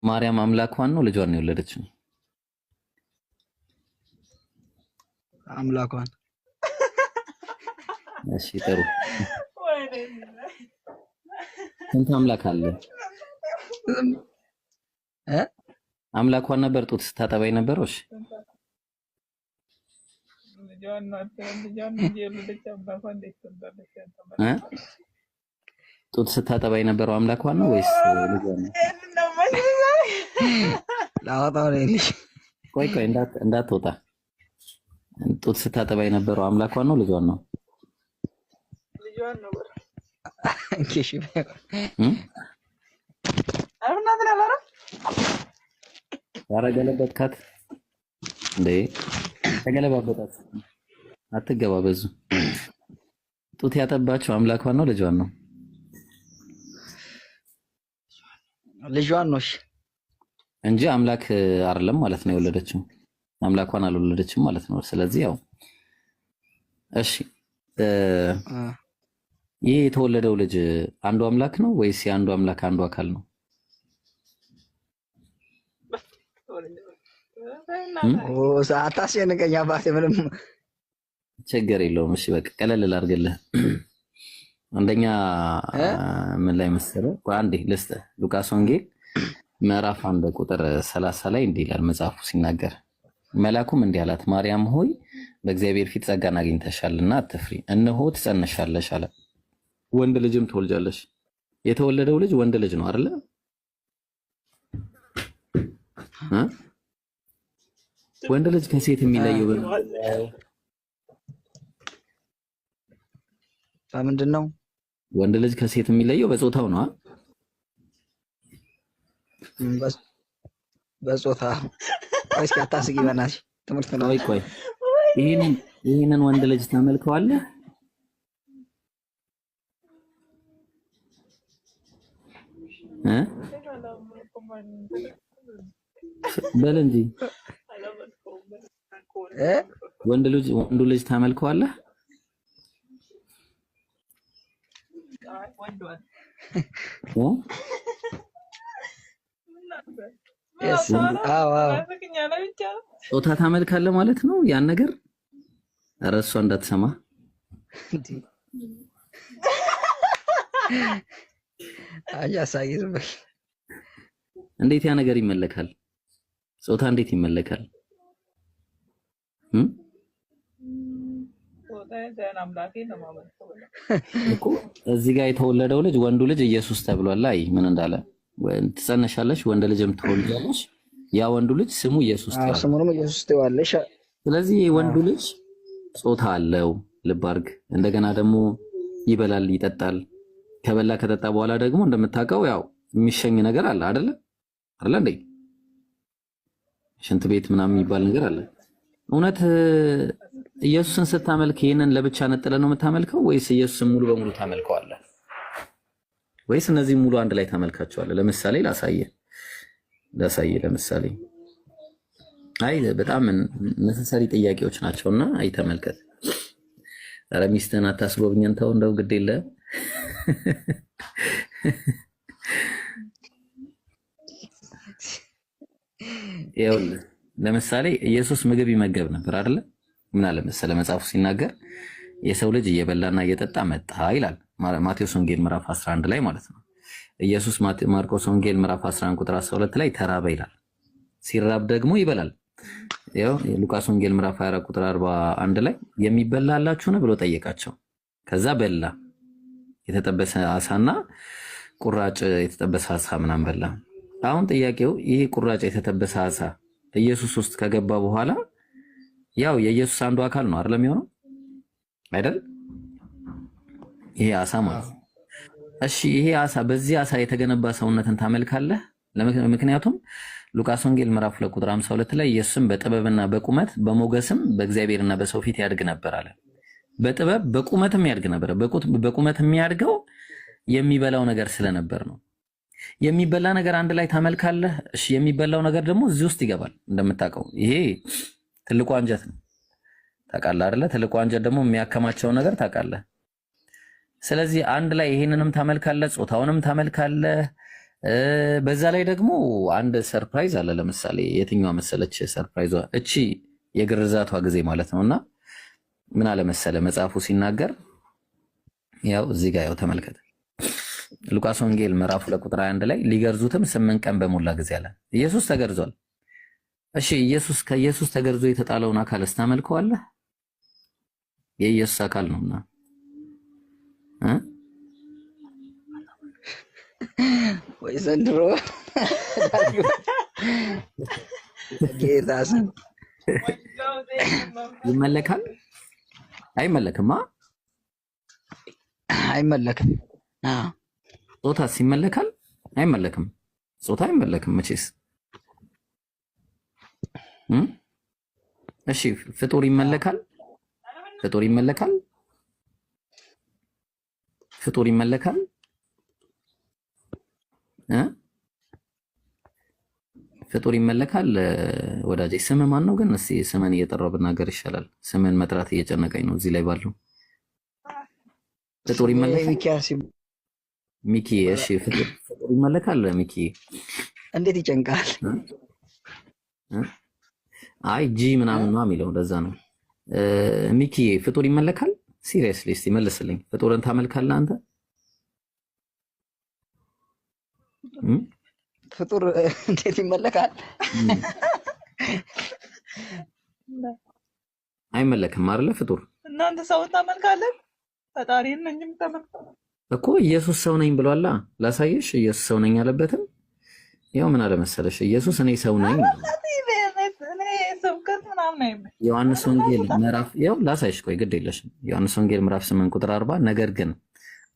ማርያም አምላኳን ነው ልጇን ነው የወለደችው? አምላኳን። እሺ ጥሩ። ስንት አምላክ አለ? አምላኳን ነበር ጡት ስታጠባ የነበረው? እሺ ጡት ስታጠባ የነበረው አምላኳን ነው ወይስ ልጇን ነው? ላወጣው ነው ልጅ። ቆይ እንዳትወጣ። ጡት ስታጠባ የነበረው አምላኳን ነው ልጇን ነው? ልጇን ነው። እሺ አሁን ነበር ያረገለበትካት እንዴ? ተገለባበጣት። አትገባበዙ። ጡት ያጠባቸው አምላኳን ነው ልጇን ነው? ልጇን ነው። እሺ እንጂ አምላክ አይደለም ማለት ነው የወለደችው። አምላኳን አልወለደችም ማለት ነው። ስለዚህ ያው እሺ ይሄ የተወለደው ልጅ አንዱ አምላክ ነው ወይስ የአንዱ አምላክ አንዱ አካል ነው? አታስጨንቀኝ አባቴ፣ ምንም ችግር የለውም። እሺ በቃ ቀለል ላድርግልህ። አንደኛ ምን ላይ መሰለህ? አንዴ ልስጥህ። ሉቃስ ወንጌል ምዕራፍ 1 ቁጥር 30 ላይ እንዲህ ይላል መጽሐፉ ሲናገር፣ መልአኩም እንዲህ አላት፣ ማርያም ሆይ በእግዚአብሔር ፊት ጸጋን አግኝተሻልና አትፍሪ፣ እነሆ ትጸንሻለሽ አለ፣ ወንድ ልጅም ትወልጃለሽ። የተወለደው ልጅ ወንድ ልጅ ነው አይደለ? ወንድ ልጅ ከሴት የሚለየው በምንድን ነው? ወንድ ልጅ ከሴት የሚለየው በጾታው ነው። በጾታ ወይስ አታስቂ በናትሽ፣ ትምህርት ነው። ቆይ ይሄንን ወንድ ልጅ ታመልከዋለህ? በል እንጂ ወንዱ ልጅ ታመልከዋለህ? ጾታ ታመልካለህ ማለት ነው ያን ነገር። ኧረ እሷ እንዳትሰማ። እንዴት ያ ነገር ይመለካል? ጾታ እንዴት ይመለካል? እኮ እዚህ ጋር የተወለደው ልጅ ወንዱ ልጅ ኢየሱስ ተብሏል። አይ ምን እንዳለ ትጸነሻለሽ፣ ወንድ ልጅም ትወልጃለሽ። ያ ወንዱ ልጅ ስሙ ኢየሱስ ተባለ። ስሙንም ኢየሱስ ትዋለሽ። ስለዚህ ወንዱ ልጅ ጾታ አለው። ልብ አድርግ። እንደገና ደግሞ ይበላል፣ ይጠጣል። ከበላ ከጠጣ በኋላ ደግሞ እንደምታውቀው ያው የሚሸኝ ነገር አለ አይደለ? አይደለ እንዴ? ሽንት ቤት ምናምን የሚባል ነገር አለ። እውነት ኢየሱስን ስታመልክ ይሄንን ለብቻ ነጥለ ነው የምታመልከው ወይስ ኢየሱስን ሙሉ በሙሉ ታመልከዋለህ? ወይስ እነዚህ ሙሉ አንድ ላይ ታመልካቸዋለህ? ለምሳሌ ላሳየ ለምሳሌ አይ በጣም ነሰሰሪ ጥያቄዎች ናቸውና አይ ተመልከት። ኧረ ሚስትህን አታስጎብኘን ተው፣ እንደው ግድ የለ ይኸውልህ ለምሳሌ ኢየሱስ ምግብ ይመገብ ነበር አይደለ? ምን አለ መሰለህ መጽሐፉ ሲናገር የሰው ልጅ እየበላና እየጠጣ መጣ ይላል። ማቴዎስ ወንጌል ምዕራፍ 11 ላይ ማለት ነው። ኢየሱስ ማርቆስ ወንጌል ምዕራፍ 11 ቁጥር 12 ላይ ተራበ ይላል። ሲራብ ደግሞ ይበላል። ያው ሉቃስ ወንጌል ምዕራፍ 24 ቁጥር 41 ላይ የሚበላ አላችሁን ብሎ ጠየቃቸው። ከዛ በላ። የተጠበሰ አሳና ቁራጭ የተጠበሰ አሳ ምናምን በላ። አሁን ጥያቄው ይሄ ቁራጭ የተጠበሰ አሳ ኢየሱስ ውስጥ ከገባ በኋላ ያው የኢየሱስ አንዱ አካል ነው አይደለም የሚሆነው አይደል? ይሄ አሳ ማለት ነው። እሺ ይሄ አሳ በዚህ አሳ የተገነባ ሰውነትን ታመልካለህ? ምክንያቱም ሉቃስ ወንጌል ምዕራፍ 2 ቁጥር 52 ላይ ኢየሱስም በጥበብና በቁመት በሞገስም በእግዚአብሔርና በሰው ፊት ያድግ ነበር አለ። በጥበብ በቁመትም ያድግ ነበር። በቁመት የሚያድገው የሚበላው ነገር ስለነበር ነው። የሚበላ ነገር አንድ ላይ ታመልካለህ? እሺ የሚበላው ነገር ደግሞ እዚህ ውስጥ ይገባል። እንደምታውቀው ይሄ ትልቁ አንጀት ነው። ታውቃለህ አይደለ? ትልቁ አንጀት ደግሞ የሚያከማቸው ነገር ታውቃለህ። ስለዚህ አንድ ላይ ይሄንንም ታመልካለህ፣ ጾታውንም ታመልካለህ፣ በዛ ላይ ደግሞ አንድ ሰርፕራይዝ አለ። ለምሳሌ የትኛዋ መሰለች ሰርፕራይዟ? እቺ የግርዛቷ ጊዜ ማለት ነውና ምን አለ መሰለ መጽሐፉ ሲናገር ያው እዚህ ጋር ያው ተመልከተ ሉቃስ ወንጌል ምዕራፍ 2 ቁጥር 21 ላይ ሊገርዙትም 8 ቀን በሞላ ጊዜ አለ ኢየሱስ ተገርዟል። እሺ ከኢየሱስ ተገርዞ የተጣለውን አካል ታመልከዋለህ? የኢየሱስ አካል ነውና ወይ ዘንድሮ ጌታስ ይመለካል? አይመለክማ? አይመለክም። ጾታስ ይመለካል? አይመለክም። ጾታ አይመለክም መቼስ። እሺ ፍጡር ይመለካል? ፍጡር ይመለካል? ፍጡር ይመለካል? ፍጡር ይመለካል? ወዳጄ ስም ማን ነው ግን? እስኪ ስምን እየጠራው ብናገር ይሻላል። ስምን መጥራት እየጨነቀኝ ነው እዚህ ላይ ባለው። ፍጡር ይመለካል? ሚኪ እሺ ፍጡር ይመለካል? ሚኪ እንዴት ይጨንቃል? አይ ጂ ምናምን ነው የሚለው ለዛ ነው። ሚኪ ፍጡር ይመለካል? ሲሪየስሊ እስቲ መልስልኝ። ፍጡርን ታመልካለህ አንተ? ፍጡር እንዴት ይመለካል? አይመለክም አይደለ? ፍጡር እናንተ ሰው ታመልካለን? ፈጣሪን ነው እንጂ የምታመልከው እኮ። ኢየሱስ ሰው ነኝ ብሏላ። ላሳየሽ። ኢየሱስ ሰው ነኝ ያለበትን ያው ምን አለ መሰለሽ፣ ኢየሱስ እኔ ሰው ነኝ ዮሐንስ ወንጌል ምዕራፍ ያው ላሳይሽ፣ ቆይ ግድ የለሽም። ዮሐንስ ወንጌል ምዕራፍ 8 ቁጥር 40 ነገር ግን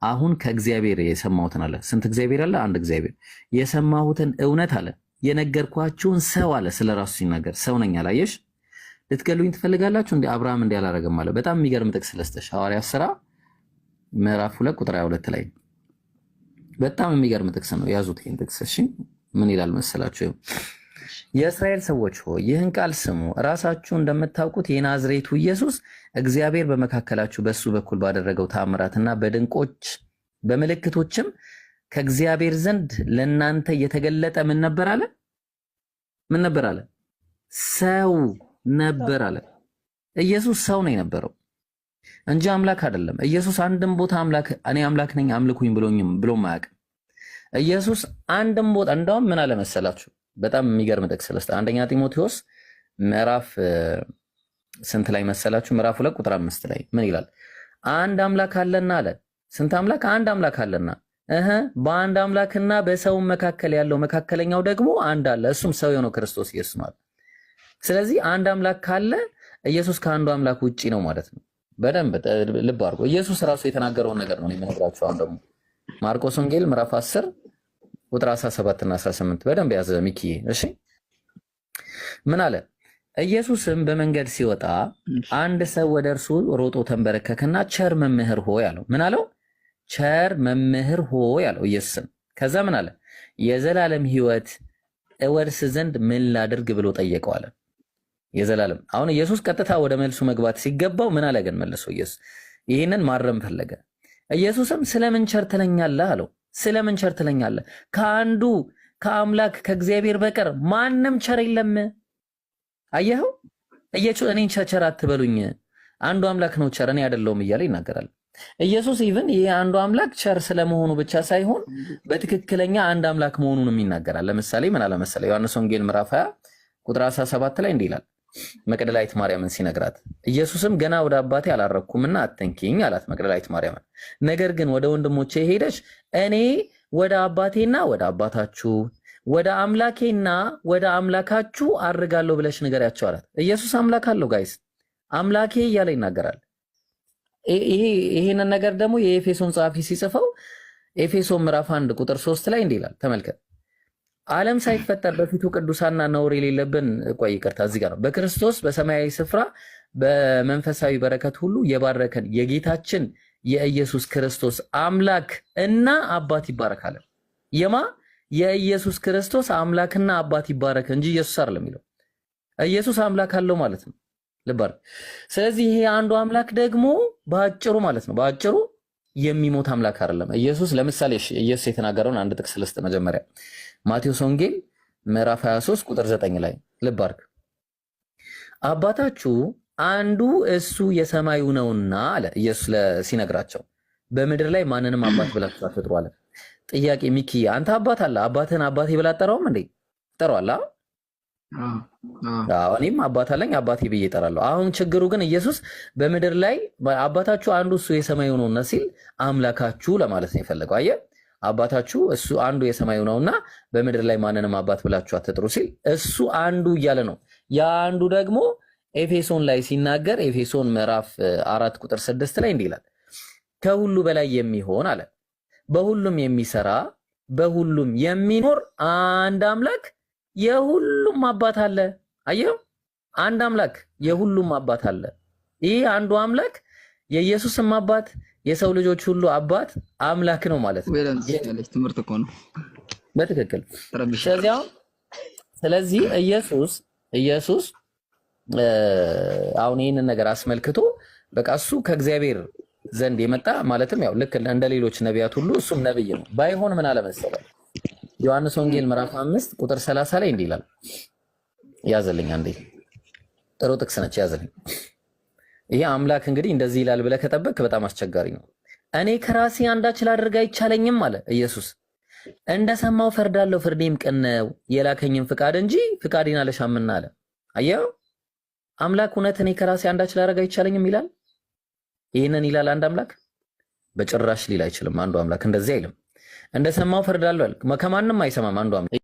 አሁን ከእግዚአብሔር የሰማሁትን አለ። ስንት እግዚአብሔር አለ? አንድ እግዚአብሔር። የሰማሁትን እውነት አለ የነገርኳችሁን ሰው አለ። ስለራሱ ሲናገር ሰው ነኝ አላየሽ? ልትገሉኝ ትፈልጋላችሁ እንዴ? አብርሃም እንዲህ አላረገም አለ። በጣም የሚገርም ጥቅስ ለስተሽ ሐዋርያት ሥራ ምዕራፍ 2 ቁጥር 22 ላይ በጣም የሚገርም ጥቅስ ነው። ያዙት ይሄን ጥቅስ እሺ። ምን ይላል መሰላችሁ? የእስራኤል ሰዎች ሆይ ይህን ቃል ስሙ። ራሳችሁ እንደምታውቁት የናዝሬቱ ኢየሱስ እግዚአብሔር በመካከላችሁ በሱ በኩል ባደረገው ታምራትና በድንቆች በምልክቶችም ከእግዚአብሔር ዘንድ ለእናንተ የተገለጠ ምን ነበር አለ? ምን ነበር አለ? ሰው ነበር አለ። ኢየሱስ ሰው ነው የነበረው እንጂ አምላክ አይደለም። ኢየሱስ አንድም ቦታ አምላክ እኔ አምላክ ነኝ አምልኩኝ ብሎም አያውቅም። ኢየሱስ አንድም ቦታ እንደውም ምን አለ መሰላችሁ? በጣም የሚገርም ጥቅስ ስለስተ አንደኛ ጢሞቴዎስ ምዕራፍ ስንት ላይ መሰላችሁ? ምዕራፍ 2 ቁጥር 5 ላይ ምን ይላል? አንድ አምላክ አለና አለ። ስንት አምላክ? አንድ አምላክ አለና በአንድ አምላክና በሰው መካከል ያለው መካከለኛው ደግሞ አንድ አለ፣ እሱም ሰው የሆነው ክርስቶስ ኢየሱስ ማለት። ስለዚህ አንድ አምላክ ካለ ኢየሱስ ከአንዱ አምላክ ውጪ ነው ማለት ነው። በደንብ ልብ አድርጎ ኢየሱስ ራሱ የተናገረውን ነገር ነው የምነግራችሁ። አሁን ደግሞ ማርቆስ ወንጌል ምዕራፍ 10 ቁጥር 17 እና 18 በደንብ ያዘ ሚኪ። እሺ ምን አለ? ኢየሱስም በመንገድ ሲወጣ አንድ ሰው ወደ እርሱ ሮጦ ተንበረከከና ቸር መምህር ሆይ አለው። ምን አለው? ቸር መምህር ሆይ አለው ኢየሱስም። ከዛ ምን አለ? የዘላለም ሕይወት እወርስ ዘንድ ምን ላድርግ ብሎ ጠየቀው አለ። የዘላለም አሁን ኢየሱስ ቀጥታ ወደ መልሱ መግባት ሲገባው ምን አለ ግን መልሶ ኢየሱስ ይህንን ማረም ፈለገ። ኢየሱስም ስለምን ቸር ትለኛለህ አለው። ስለምን ቸር ትለኛለህ? ከአንዱ ከአምላክ ከእግዚአብሔር በቀር ማንም ቸር የለም። አየኸው? እኔን ቸር አትበሉኝ፣ አንዱ አምላክ ነው ቸር፣ እኔ አይደለሁም እያለ ይናገራል ኢየሱስ። ኢቭን ይህ አንዱ አምላክ ቸር ስለመሆኑ ብቻ ሳይሆን በትክክለኛ አንድ አምላክ መሆኑንም ይናገራል። ለምሳሌ ምን አለ መሰለህ? ዮሐንስ ወንጌል ምዕራፍ 20 ቁጥር 17 ላይ እንዲህ ይላል መቅደላዊት ማርያምን ሲነግራት፣ ኢየሱስም ገና ወደ አባቴ አላረኩምና አትንኪኝ አላት መቅደላዊት ማርያምን። ነገር ግን ወደ ወንድሞቼ ሄደች እኔ ወደ አባቴና ወደ አባታችሁ ወደ አምላኬና ወደ አምላካችሁ አርጋለሁ ብለሽ ንገሪያቸው አላት። ኢየሱስ አምላክ አለው ጋይስ፣ አምላኬ እያለ ይናገራል። ይሄንን ነገር ደግሞ የኤፌሶን ጸሐፊ ሲጽፈው ኤፌሶን ምዕራፍ 1 ቁጥር 3 ላይ እንዲህ ይላል ተመልከት። ዓለም ሳይፈጠር በፊቱ ቅዱሳና ነውር የሌለብን ቆይ ይቅርታ፣ እዚህ ጋር ነው። በክርስቶስ በሰማያዊ ስፍራ በመንፈሳዊ በረከት ሁሉ የባረከን የጌታችን የኢየሱስ ክርስቶስ አምላክ እና አባት ይባረካል። የማ የኢየሱስ ክርስቶስ አምላክና አባት ይባረክ እንጂ ኢየሱስ አይደለም የሚለው። ኢየሱስ አምላክ አለው ማለት ነው። ልባር። ስለዚህ ይሄ አንዱ አምላክ ደግሞ በአጭሩ ማለት ነው በአጭሩ የሚሞት አምላክ አይደለም። ኢየሱስ ለምሳሌ ኢየሱስ የተናገረውን አንድ ጥቅስ ልስጥ። መጀመሪያ ማቴዎስ ወንጌል ምዕራፍ 23 ቁጥር 9 ላይ ልብ አድርግ። አባታችሁ አንዱ እሱ የሰማዩ ነውና አለ ኢየሱስ ሲነግራቸው፣ በምድር ላይ ማንንም አባት ብላችሁ አትጥሩ አለ። ጥያቄ ሚኪ፣ አንተ አባት አለ፣ አባትህን አባቴ ብላ አትጠራውም እንዴ? ትጠራዋለህ? እኔም አባት አለኝ አባቴ ብዬ እጠራለሁ። አሁን ችግሩ ግን ኢየሱስ በምድር ላይ አባታችሁ አንዱ እሱ የሰማዩ ነውና ሲል አምላካችሁ ለማለት ነው የፈለገው። አየህ፣ አባታችሁ እሱ አንዱ የሰማዩ ነውና በምድር ላይ ማንንም አባት ብላችሁ አትጥሩ ሲል እሱ አንዱ እያለ ነው። ያ አንዱ ደግሞ ኤፌሶን ላይ ሲናገር ኤፌሶን ምዕራፍ 4 ቁጥር 6 ላይ እንዲህ ይላል፣ ከሁሉ በላይ የሚሆን አለ፣ በሁሉም የሚሰራ በሁሉም የሚኖር አንድ አምላክ የሁሉም አባት አለ። አየው፣ አንድ አምላክ የሁሉም አባት አለ። ይህ አንዱ አምላክ የኢየሱስም አባት የሰው ልጆች ሁሉ አባት አምላክ ነው ማለት ነው። ትምህርት እኮ ነው በትክክል። ስለዚህ ኢየሱስ አሁን ይህንን ነገር አስመልክቶ በቃ እሱ ከእግዚአብሔር ዘንድ የመጣ ማለትም ያው ልክ እንደ ሌሎች ነቢያት ሁሉ እሱም ነብይ ነው። ባይሆን ምን አለ መሰለህ ዮሐንስ ወንጌል ምዕራፍ 5 ቁጥር 30 ላይ እንዲህ ይላል። ያዘልኝ አንዴ፣ ጥሩ ጥቅስ ነች፣ ያዘልኝ። ይሄ አምላክ እንግዲህ እንደዚህ ይላል ብለህ ከጠበቅክ በጣም አስቸጋሪ ነው። እኔ ከራሴ አንዳች ላደርግ አይቻለኝም አለ ኢየሱስ። እንደሰማው ፈርዳለሁ፣ ፍርዴም ቅን ነው፣ የላከኝም ፍቃድ እንጂ ፍቃዴን አልሻምና አለ። አየው፣ አምላክ እውነት እኔ ከራሴ አንዳች ላደርግ አይቻለኝም ይላል? ይህንን ይላል አንድ አምላክ? በጭራሽ ሊል አይችልም። አንዱ አምላክ እንደዚህ አይልም። እንደሰማው ፈርዳለሁ፣ ከማንም አይሰማም አንዱ አምላክ።